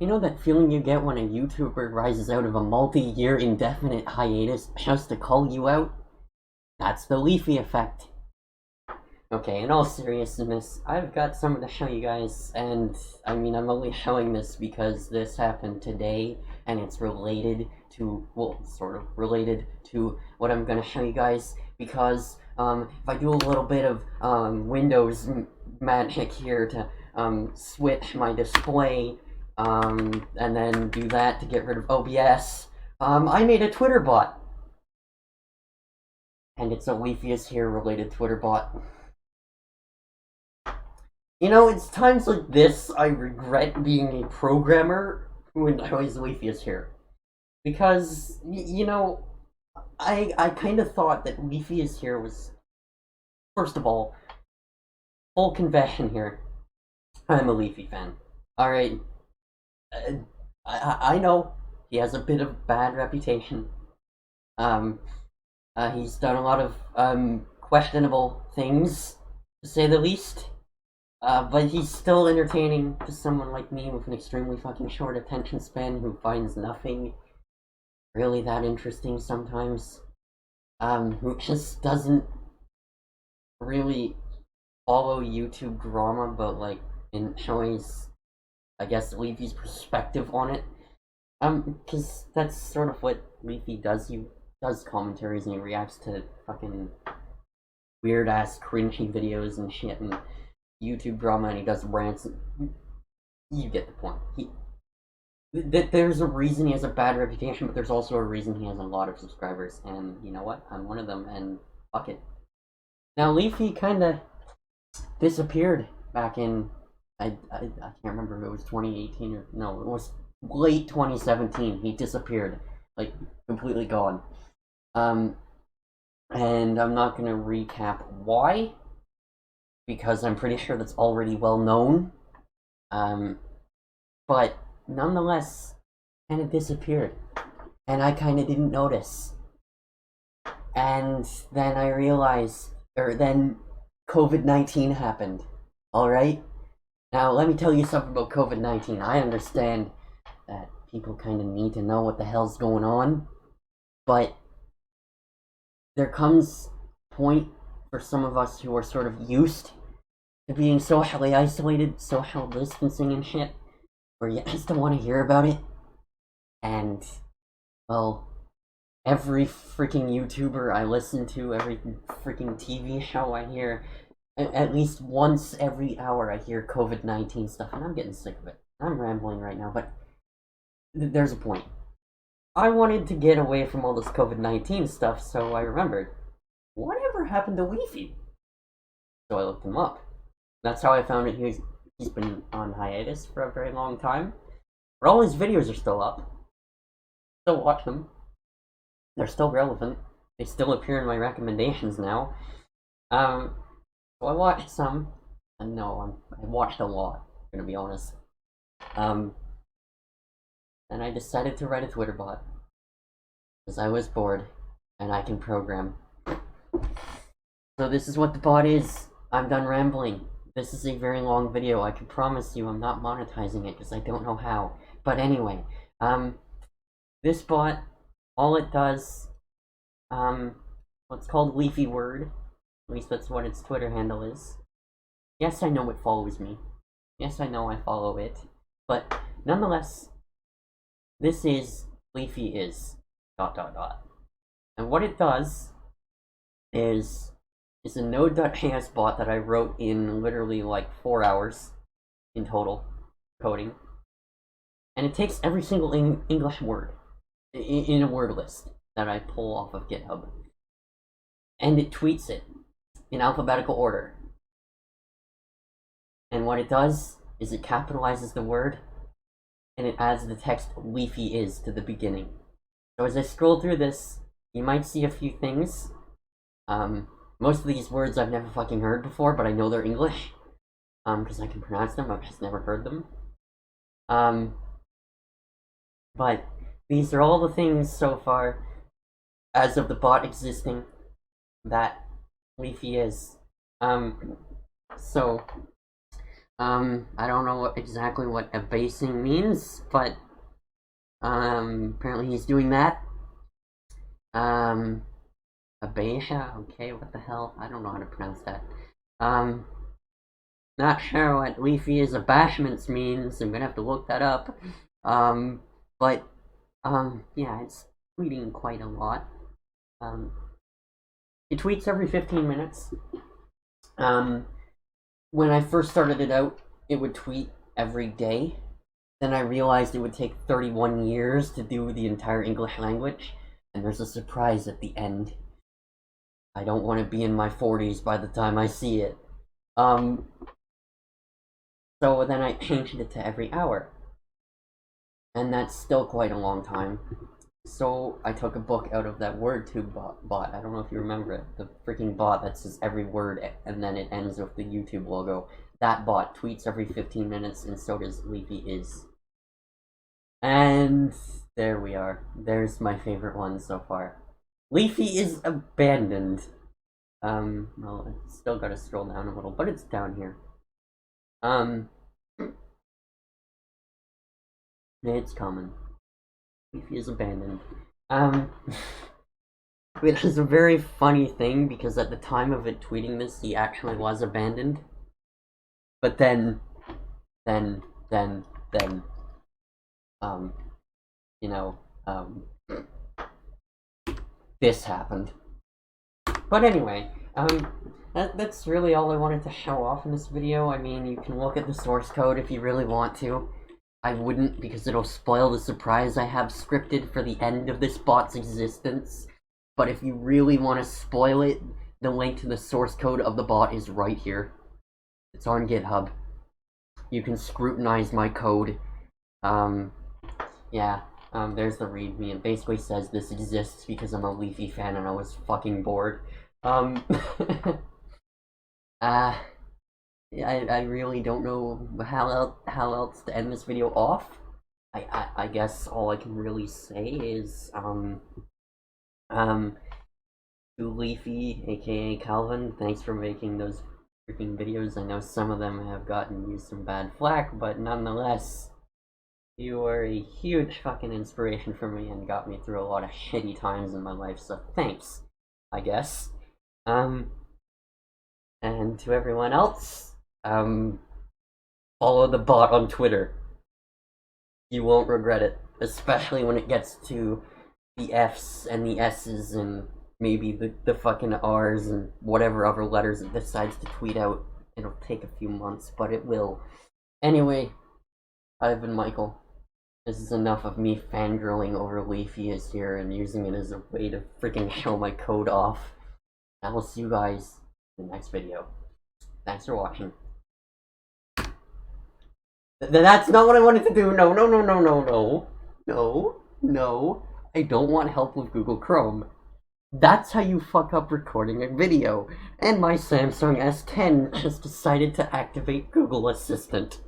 You know that feeling you get when a YouTuber rises out of a multi-year indefinite hiatus just to call you out? That's the Leafy effect. Okay, in all seriousness, I've got something to show you guys, and I mean, I'm only showing this because this happened today, and it's related to, well, sort of related to what I'm gonna show you guys, because, if I do a little bit of, Windows magic here to, switch my display, and then do that to get rid of OBS, I made a Twitter bot. And it's a LeafyIs here related Twitter bot. You know, it's times like this I regret being a programmer who enjoys LeafyIs here. Because, you know, I kind of thought that LeafyIs here was, first of all, full confession here, I'm a Leafy fan. Alright, I know he has a bit of bad reputation. He's done a lot of, questionable things, to say the least. But he's still entertaining to someone like me with an extremely fucking short attention span who finds nothing really that interesting sometimes. Who just doesn't really follow YouTube drama, but like enjoys, I guess, Leafy's perspective on it. Because that's sort of what Leafy does. He does commentaries and he reacts to fucking weird ass cringy videos and shit and YouTube drama, and he does rants. You get the point. There's a reason he has a bad reputation, but there's also a reason he has a lot of subscribers, and you know what? I'm one of them, and fuck it. Now, Leafy kind of disappeared back in, I can't remember if it was 2018 or, no, it was late 2017. He disappeared, like, completely gone. And I'm not gonna recap why, because I'm pretty sure that's already well known. But nonetheless, kind of disappeared. And I kind of didn't notice. And then I realized, or then COVID-19 happened. Alright? Now, let me tell you something about COVID-19. I understand that people kind of need to know what the hell's going on. But there comes a point for some of us who are sort of used to being socially isolated, social distancing and shit, where you just don't want to hear about it. And, well, every freaking YouTuber I listen to, every freaking TV show I hear, at least once every hour I hear COVID-19 stuff, and I'm getting sick of it. I'm rambling right now, but there's a point. I wanted to get away from all this COVID-19 stuff, so I remembered, whatever happened to Leafy? So I looked him up. That's how I found it. He's been on hiatus for a very long time. But all his videos are still up. Still watch them. They're still relevant. They still appear in my recommendations now. So I watched some. And no, I watched a lot, I'm gonna be honest. And I decided to write a Twitter bot. Because I was bored, and I can program. So this is what the bot is. I'm done rambling. This is a very long video. I can promise you I'm not monetizing it because I don't know how. But anyway, this bot, all it does, what's called LeafyWord, at least that's what its Twitter handle is. Yes, I know it follows me. Yes, I know I follow it. But nonetheless, this is LeafyIs, ... And what it does is it's a Node.js bot that I wrote in literally like 4 hours in total coding. And it takes every single English word in a word list that I pull off of GitHub. And it tweets it in alphabetical order. And what it does is it capitalizes the word and it adds the text LeafyIs to the beginning. So as I scroll through this, you might see a few things. Most of these words I've never fucking heard before, but I know they're English. Because I can pronounce them, I've just never heard them. But these are all the things so far, as of the bot existing, that Leafy is. So, I don't know exactly what abasing means, but apparently he's doing that. Abasha, okay, what the hell? I don't know how to pronounce that. Not sure what LeafyIsAbandoned means. I'm gonna have to look that up. But yeah, it's tweeting quite a lot. It tweets every 15 minutes. When I first started it out, it would tweet every day. Then I realized it would take 31 years to do the entire English language, and there's a surprise at the end. I don't want to be in my 40s by the time I see it. So then I changed it to every hour. And that's still quite a long time. So I took a book out of that WordTube bot. I don't know if you remember it. The freaking bot that says every word and then it ends with the YouTube logo. That bot tweets every 15 minutes, and so does LeafyIs. And there we are. There's my favorite one so far. LeafyIsAbandoned. Well, I still gotta scroll down a little, but it's down here. It's coming. LeafyIsAbandoned. Which is a very funny thing, because at the time of it tweeting this, he actually was abandoned. But then, you know, this happened. But anyway, that's really all I wanted to show off in this video. I mean, you can look at the source code if you really want to. I wouldn't, because it'll spoil the surprise I have scripted for the end of this bot's existence. But if you really want to spoil it, the link to the source code of the bot is right here. It's on GitHub. You can scrutinize my code. Yeah, there's the readme. It basically says this exists because I'm a Leafy fan and I was fucking bored. I really don't know how else to end this video off. I guess all I can really say is, to Leafy, aka Calvin, thanks for making those freaking videos. I know some of them have gotten you some bad flack, but nonetheless, you were a huge fucking inspiration for me and got me through a lot of shitty times in my life, so thanks, I guess. And to everyone else, follow the bot on Twitter. You won't regret it, especially when it gets to the F's and the S's and maybe the fucking R's and whatever other letters it decides to tweet out. It'll take a few months, but it will. Anyway, I've been Michael. This is enough of me fangirling over LeafyIs here and using it as a way to freaking show my code off. I will see you guys in the next video. Thanks for watching. That's not what I wanted to do. No. No. I don't want help with Google Chrome. That's how you fuck up recording a video. And my Samsung S10 just decided to activate Google Assistant.